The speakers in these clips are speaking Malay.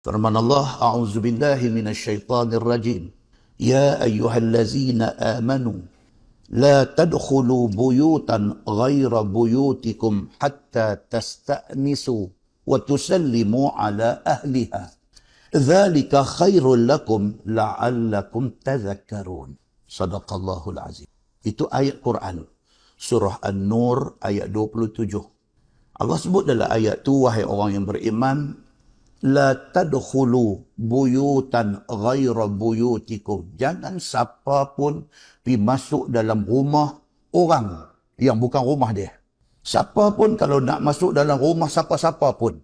Firman Allah, A'udzubillahi minasyaitanir rajim. Ya ayyuhallazina amanu la tadkhulu buyutan ghaira buyutikum hatta tasta'nisu wa tusallimu ala ahliha. Dzalika khairul lakum la'allakum tadhakkarun. Shadaqallahul azim. Itu ayat Quran. Surah An-Nur ayat 27. Allah sebut dalam ayat tu, wahai orang yang beriman, la tadkhulu buyutan ghaira buyutikum. Jangan siapa pun pergi masuk dalam rumah orang yang bukan rumah dia. Siapa pun kalau nak masuk dalam rumah siapa-siapa pun,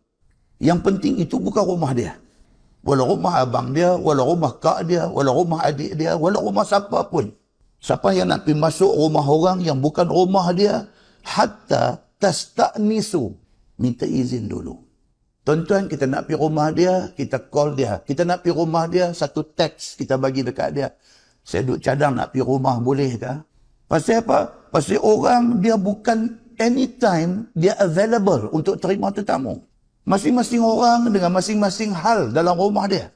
yang penting itu bukan rumah dia. Walau rumah abang dia, walau rumah kak dia, walau rumah adik dia, walau rumah siapa pun. Siapa yang nak pergi masuk rumah orang yang bukan rumah dia, hatta tasta'nisu, minta izin dulu. Tuan-tuan, kita nak pergi rumah dia, kita call dia. Kita nak pergi rumah dia, satu teks kita bagi dekat dia. Saya duk cadang nak pergi rumah, boleh ke? Pasal apa? Pasal orang dia bukan anytime dia available untuk terima tetamu. Masing-masing orang dengan masing-masing hal dalam rumah dia.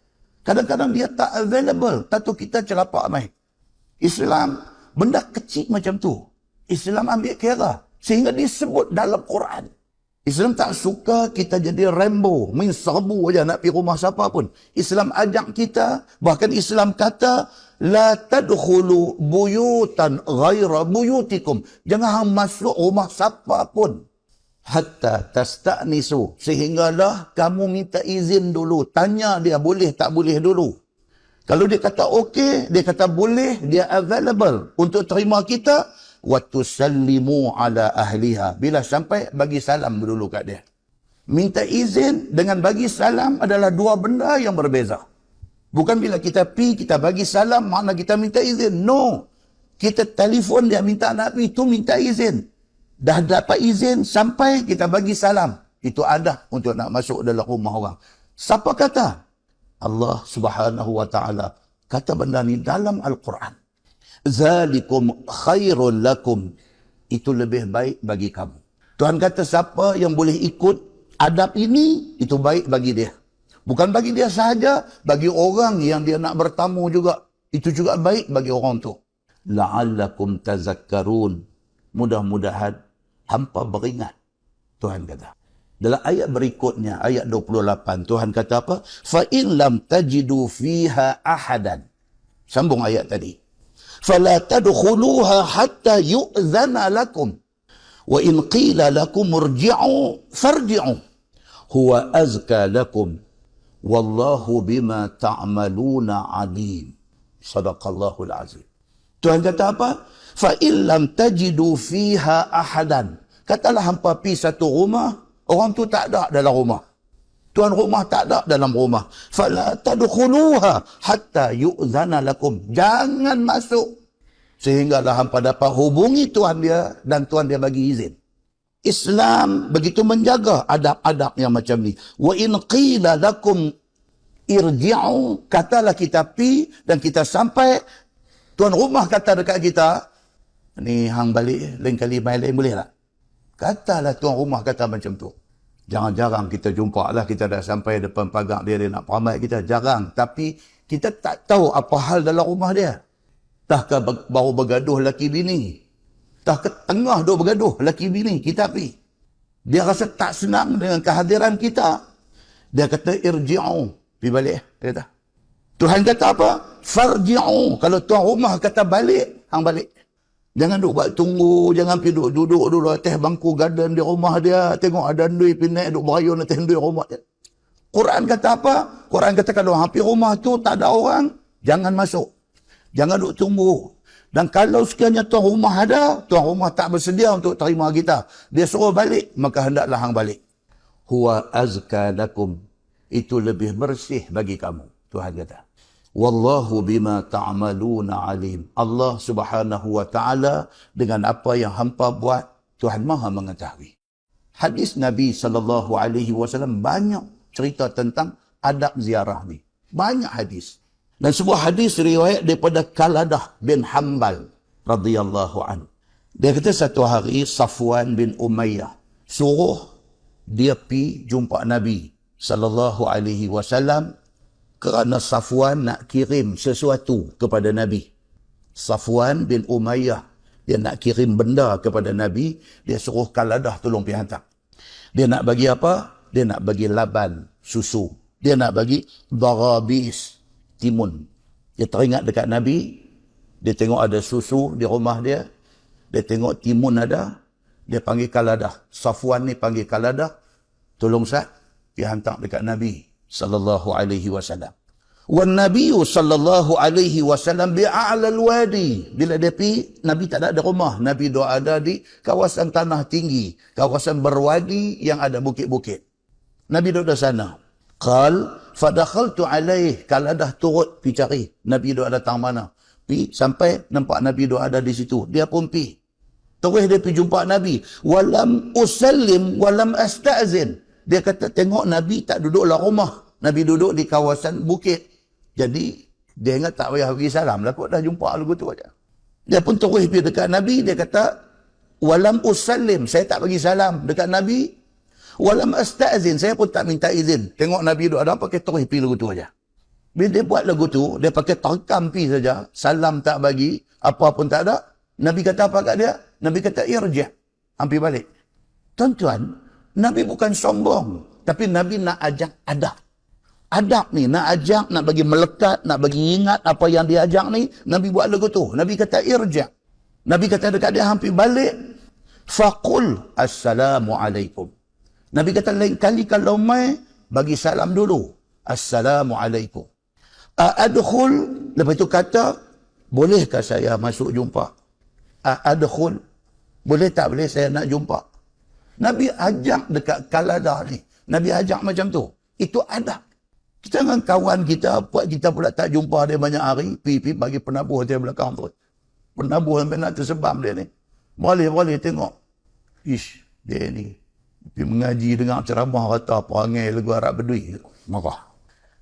Kadang-kadang dia tak available. Tentu kita celapak mai. Islam, benda kecil macam tu, Islam ambil kira. Sehingga disebut dalam Quran. Islam tak suka kita jadi Rambo, main serbu aja nak pergi rumah siapa pun. Islam ajak kita, bahkan Islam kata, la tadkhulu buyutan ghaira buyutikum. Jangan masuk rumah siapa pun. Hatta tasta'nisu. Sehinggalah kamu minta izin dulu. Tanya dia boleh tak boleh dulu. Kalau dia kata okey, dia kata boleh, dia available untuk terima kita, wa tusallimu ala ahliha. Bila sampai, bagi salam dulu kat dia. Minta izin dengan bagi salam adalah dua benda yang berbeza. Bukan bila kita pi, kita bagi salam, makna kita minta izin. No. Kita telefon dia minta nak pi, itu minta izin. Dah dapat izin, sampai kita bagi salam. Itu ada untuk nak masuk dalam rumah orang. Siapa kata? Allah subhanahu wa ta'ala kata benda ni dalam Al-Quran. Zalikum khairul lakum. Itu lebih baik bagi kamu. Tuhan kata siapa yang boleh ikut adab ini, itu baik bagi dia. Bukan bagi dia sahaja, bagi orang yang dia nak bertamu juga. Itu juga baik bagi orang tu. La'allakum tazakkarun. Mudah-mudahan hampa beringat. Tuhan kata. Dalam ayat berikutnya, ayat 28, Tuhan kata apa? Fa in lam tajidu fiha ahadan. Sambung ayat tadi. Fala tadkhuluha hatta yu'zana lakum. Wa in qila lakum irji'u farji'u. Huwa azka lakum. Wallahu bima ta'maluna alim. Sadaqallahul azim. Tuhan kata apa? Fa in lam tajidu fiha ahadan. Katalah hampa pi satu rumah, orang tu tak ada dalam rumah. Tuan rumah tak ada dalam rumah. Fala tadkhuluha hatta yu'zana lakum. Jangan masuk sehinggalah hampa dapat hubungi tuan dia dan tuan dia bagi izin. Islam begitu menjaga adab-adab yang macam ni. Wa in qila lakum irji'u, katalah kita pi dan kita sampai, tuan rumah kata dekat kita, ni hang balik lain kali main lain boleh tak? Katalah tuan rumah kata macam tu. Jarang-jarang kita jumpa lah, kita dah sampai depan pagar dia, dia nak peramai kita. Jarang. Tapi kita tak tahu apa hal dalam rumah dia. Tahkah baru bergaduh laki bini? Tahkah tengah dua bergaduh laki bini? Kita pergi. Dia rasa tak senang dengan kehadiran kita. Dia kata irji'u. Pergi balik. Dia kata. Tuhan kata apa? Farji'u. Kalau tuan rumah kata balik, hang balik. Jangan duduk buat tunggu, jangan pergi duduk dulu atas bangku garden di rumah dia, tengok ada ndui pinak duduk berayun atas ndui rumah dia. Quran kata apa? Quran kata kalau hampir rumah tu tak ada orang, jangan masuk. Jangan duduk tunggu. Dan kalau sekiranya tuan rumah ada, tuan rumah tak bersedia untuk terima kita, dia suruh balik, maka hendaklah hang balik. Huwa azka lakum. Itu lebih bersih bagi kamu. Tuhan kata. Wallahu bima ta'maluna alim. Allah subhanahu wa ta'ala dengan apa yang hampa buat, Tuhan maha mengetahui. Hadis Nabi SAW banyak cerita tentang adab ziarah ni. Banyak hadis. Dan sebuah hadis riwayat daripada Qaladah bin Hanbal radhiyallahu anhu. Dia kata satu hari Safwan bin Umayyah suruh dia pi jumpa Nabi sallallahu alaihi wasallam kerana Safwan nak kirim sesuatu kepada Nabi. Safwan bin Umayyah, dia nak kirim benda kepada Nabi, dia suruh Kaladah tolong pergi hantar. Dia nak bagi apa? Dia nak bagi laban, susu. Dia nak bagi darabis, timun. Dia teringat dekat Nabi, dia tengok ada susu di rumah dia, dia tengok timun ada, dia panggil Kaladah. Safwan ni panggil Kaladah, tolong Sat, dia hantar dekat Nabi sallallahu alaihi wasallam. Wan Nabiyyu sallallahu alaihi wasallam bi'a'lal wadi. Bila dia pergi, Nabi tak ada rumah. Nabi doa ada di kawasan tanah tinggi, kawasan berwadi yang ada bukit-bukit. Nabi duduk di sana. Qal fadakhaltu alaih. Kalau dah turut pergi cari Nabi duduk datang mana. Pergi sampai nampak Nabi duduk ada di situ. Dia pun pergi. Terus dia pergi jumpa Nabi. Walam usallim walam asta'zin. Dia kata tengok Nabi tak duduklah rumah. Nabi duduk di kawasan bukit. Jadi dia ingat tak payah bagi salam lah, kok dah jumpa lagu tu aja. Dia pun terus pergi dekat Nabi, dia kata walam usallim, saya tak bagi salam dekat Nabi. Walam asta'zin, saya pun tak minta izin. Tengok Nabi duduk ada pakai terus pergi lagu tu aja. Bila dia buat lagu tu, dia pakai terkam pergi saja, salam tak bagi, apa pun tak ada. Nabi kata apa kat dia? Nabi kata irji', hampir balik. Tuan-tuan, Nabi bukan sombong, tapi Nabi nak ajak adab. Adab ni, nak ajak, nak bagi melekat, nak bagi ingat apa yang dia ajak ni, Nabi buat lagu tu. Nabi kata irja'. Nabi kata dekat dia hampir balik, faqul assalamualaikum. Nabi kata lain kali kalau mai, bagi salam dulu. Assalamualaikum. Adkhul, lepas itu kata, bolehkah saya masuk jumpa? Adkhul, boleh tak boleh saya nak jumpa? Nabi ajak dekat Kaladah ni. Nabi ajak macam tu. Itu adab. Kita dengan kawan kita, buat kita pula tak jumpa dia banyak hari, pergi bagi penabuh dia belakang tu. Penabuh sampai nak tersebam dia ni. Boleh tengok. Ish, dia ni. Pergi mengaji dengar ceramah kata perangai lagu Arab Bedui. Marah.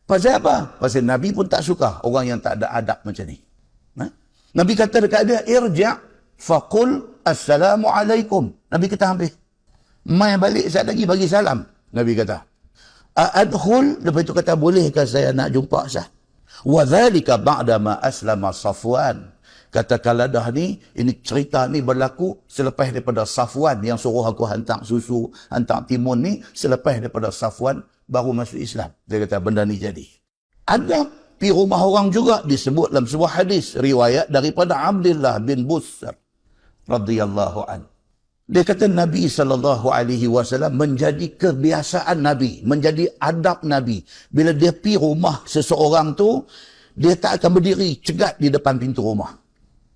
Pasal apa? Pasal Nabi pun tak suka orang yang tak ada adab macam ni. Ha? Nabi kata dekat dia, irja' faqul assalamualaikum. Nabi kata hampir. Mai balik saat lagi bagi salam. Nabi kata. Adkhul, lepas itu kata bolehkah saya nak jumpa sah? Wa dzalika ba'da ma aslama Safwan. Kata Kaladah ni, ini cerita ni berlaku selepas daripada Safwan yang suruh aku hantar susu, hantar timun ni, selepas daripada Safwan baru masuk Islam. Dia kata benda ni jadi. Ada pi rumah orang juga disebut dalam sebuah hadis riwayat daripada Abdullah bin Busr radhiyallahu an. Dia kata Nabi SAW menjadi kebiasaan Nabi, menjadi adab Nabi. Bila dia pergi rumah seseorang tu, dia tak akan berdiri cegat di depan pintu rumah.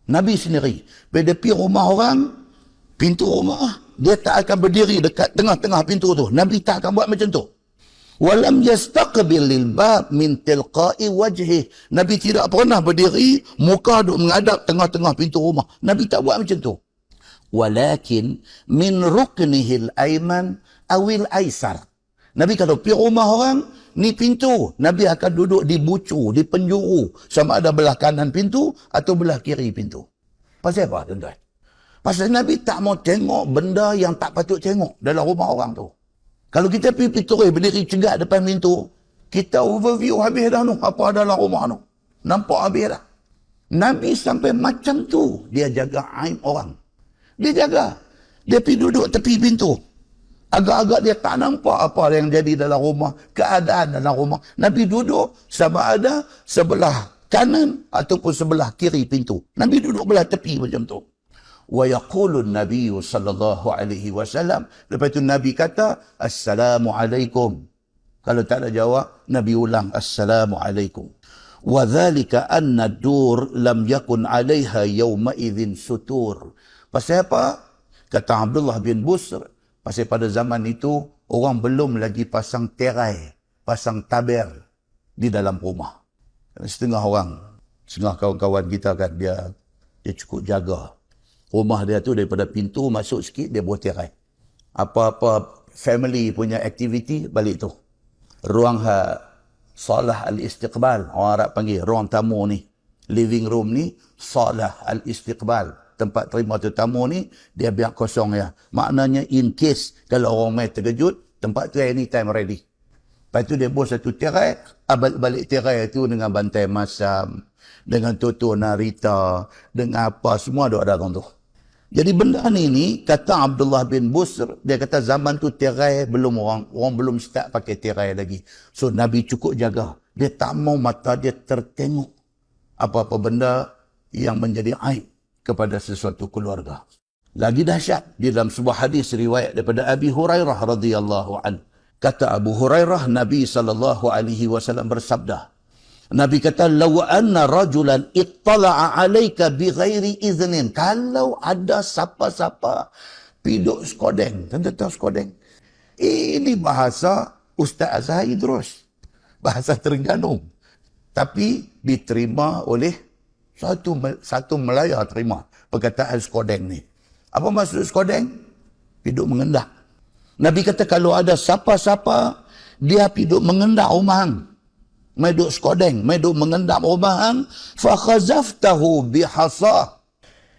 Nabi sendiri, bila dia pergi rumah orang, pintu rumah, dia tak akan berdiri dekat tengah-tengah pintu tu. Nabi tak akan buat macam tu. Walam yastaqbilil bab min tilqa'i wajhih. Nabi tidak pernah berdiri, muka duk menghadap tengah-tengah pintu rumah. Nabi tak buat macam tu. Walakin min ruknihil aiman awil aisar. Nabi kalau pergi rumah orang, ni pintu. Nabi akan duduk di bucu, di penjuru. Sama ada belah kanan pintu atau belah kiri pintu. Pasal apa tuan-tuan? Pasal Nabi tak mau tengok benda yang tak patut tengok dalam rumah orang tu. Kalau kita pergi pintu, berdiri cegat depan pintu, kita overview habis dah tu. Apa dalam rumah tu. Nampak habis dah. Nabi sampai macam tu. Dia jaga aib orang. Dia jaga. Dia pergi duduk tepi pintu. Agak-agak dia tak nampak apa yang jadi dalam rumah. Keadaan dalam rumah. Nabi duduk sama ada sebelah kanan ataupun sebelah kiri pintu. Nabi duduk belah tepi macam tu. Wa yaqulun Nabi sallallahu alaihi wasallam. Lepas itu Nabi kata, Assalamualaikum. Kalau tak ada jawab, Nabi ulang, Assalamualaikum. Wa dhalika anna dur lam yakun alaiha yawma idhin sutur. Pasal apa? Kata Abdullah bin Busr, pasal pada zaman itu, orang belum lagi pasang terai, pasang taber di dalam rumah. Setengah orang, setengah kawan-kawan kita kan, dia cukup jaga. Rumah dia tu daripada pintu masuk sikit, dia buat terai. Apa-apa family punya aktiviti, balik tu. Ruang salah al-istiqbal, orang Arab panggil, ruang tamu ni. Living room ni, salah al-istiqbal. Tempat terima tetamu ni, dia biar kosong ya. Maknanya in case kalau orang main terkejut, tempat tu anytime ready. Lepas tu dia buat satu tirai, balik tirai tu dengan bantai masam, dengan Toto Narita, dengan apa, semua ada dalam tu. Jadi benda ni kata Abdullah bin Busr, dia kata zaman tu tirai belum orang belum start pakai tirai lagi. So Nabi cukup jaga. Dia tak mau mata dia tertengok apa-apa benda yang menjadi aib kepada sesuatu keluarga. Lagi dahsyat di dalam sebuah hadis riwayat daripada Abi Hurairah radhiyallahu an. Kata Abu Hurairah, Nabi SAW bersabda. Nabi kata, "Law anna rajulan ittala'a 'alaika bighairi iznin." Kalau ada siapa-siapa piduk skodeng. Tanda tahu skodeng? Ini bahasa Ustaz Azhar Idrus. Bahasa Terengganu. Tapi diterima oleh satu Melaya terima perkataan skodeng ni. Apa maksud skodeng? Piduk mengendak. Nabi kata kalau ada siapa-siapa dia piduk mengendak rumah hang, mai duk skodeng, mai duk mengendap rumah hang, fa khazaftahu bihasa.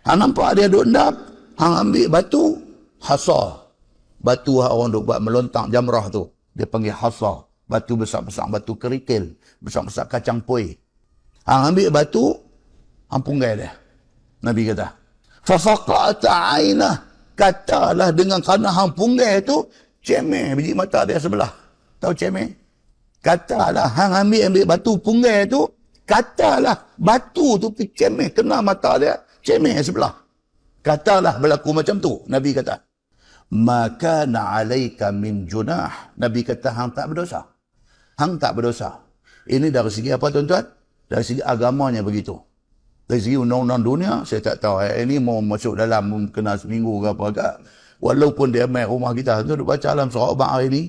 Hang nampak dia duk endap, hang ambil batu hasa. Batu orang duk buat melontang jamrah tu, dia panggil hasa. Batu besar-besar, batu kerikil, besar-besar kacang poi. Hang ambil batu, hang punggai dia. Nabi kata, fa faqata ainah. Katalah dengan kerana hang punggai tu, cemeh biji mata dia sebelah. Tahu cemeh? Katalah hang ambil batu punggai tu, katalah batu tu pergi cemeh kena mata dia, cemeh sebelah. Katalah berlaku macam tu. Nabi kata, maka na'alaika min junah. Nabi kata hang tak berdosa. Hang tak berdosa. Ini dari segi apa tuan-tuan? Dari segi agamanya begitu. Dari segi undang-undang dunia, saya tak tahu. Ini mau masuk dalam kena seminggu ke apa ke. Walaupun dia main rumah kita. Tu duk baca alam Sarawak hari ni.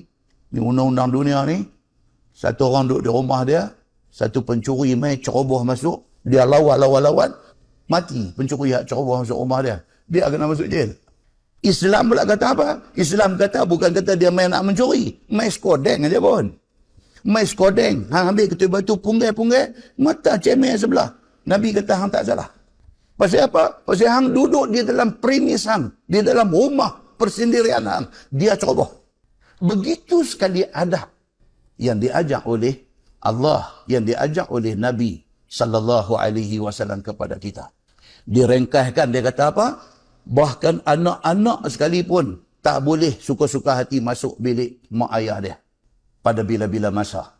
Ni undang-undang dunia ni. Satu orang duduk di rumah dia. Satu pencuri main ceroboh masuk. Dia lawan. Mati pencuri yang ceroboh masuk rumah dia. Dia kena masuk jail. Islam pula kata apa? Islam kata bukan kata dia main nak mencuri. Main skodeng aja pun. Main skodeng. Hang ambil ketua batu punggai. Mata cemeh sebelah. Nabi kata hang tak salah. Pasal apa? Pasal hang duduk di dalam premis hang. Di dalam rumah persendirian hang. Dia ceroboh. Begitu sekali adab yang diajak oleh Allah, yang diajak oleh Nabi SAW kepada kita. Direngkahkan, dia kata apa? Bahkan anak-anak sekalipun tak boleh suka-suka hati masuk bilik mak ayah dia pada bila-bila masa.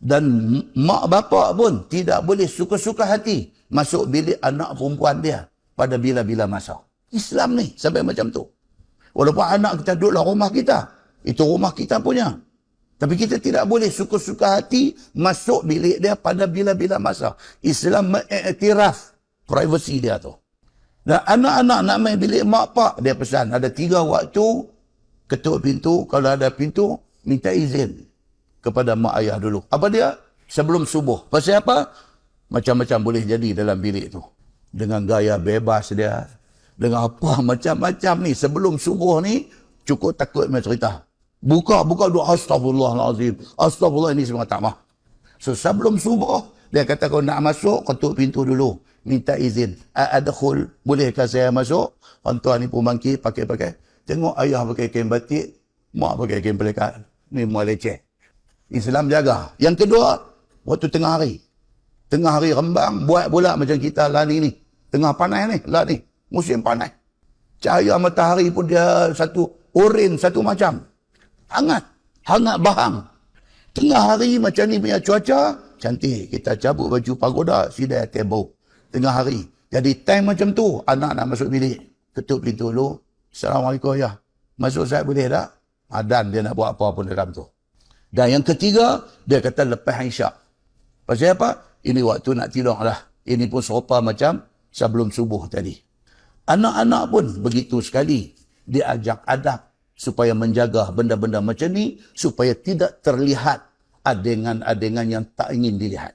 Dan mak bapak pun tidak boleh suka-suka hati masuk bilik anak perempuan dia pada bila-bila masa. Islam ni sampai macam tu. Walaupun anak kita duduk dalam rumah kita, itu rumah kita punya. Tapi kita tidak boleh suka-suka hati masuk bilik dia pada bila-bila masa. Islam mengiktiraf privasi dia tu. Dan anak-anak nak main bilik mak pak, dia pesan ada 3 waktu ketuk pintu. Kalau ada pintu, minta izin kepada mak ayah dulu. Apa dia? Sebelum subuh. Pasal apa? Macam-macam boleh jadi dalam bilik tu. Dengan gaya bebas dia. Dengan apa macam-macam ni. Sebelum subuh ni, cukup takut main cerita. Buka doa, astagfirullahalazim. Astagfirullah, ini semua tak mah. So sebelum subuh, dia kata kau nak masuk, ketuk pintu dulu. Minta izin. Adkhul, bolehkah saya masuk? Tuan ni pun bangkit, pakai. Tengok ayah pakai kain batik, mak pakai kain pelikat. Ni muat leceh. Islam jaga. Yang kedua, waktu tengah hari. Tengah hari rembang, buat pula macam kita lah ni. Tengah panas ni, lah ni. Musim panas. Cahaya matahari pun dia satu oren, satu macam. Hangat bahang. Tengah hari macam ni punya cuaca, cantik. Kita cabut baju pagoda, sidai table. Tengah hari. Jadi time macam tu, anak nak masuk bilik. Ketuk pintu dulu. Assalamualaikum ya. Masuk saya boleh tak? Dan dia nak buat apa pun dalam tu. Dan yang ketiga, dia kata lepas isyak. Pasal apa? Ini waktu nak tidur lah. Ini pun serupa macam sebelum subuh tadi. Anak-anak pun begitu sekali. Diajak adab supaya menjaga benda-benda macam ni supaya tidak terlihat adegan-adegan yang tak ingin dilihat.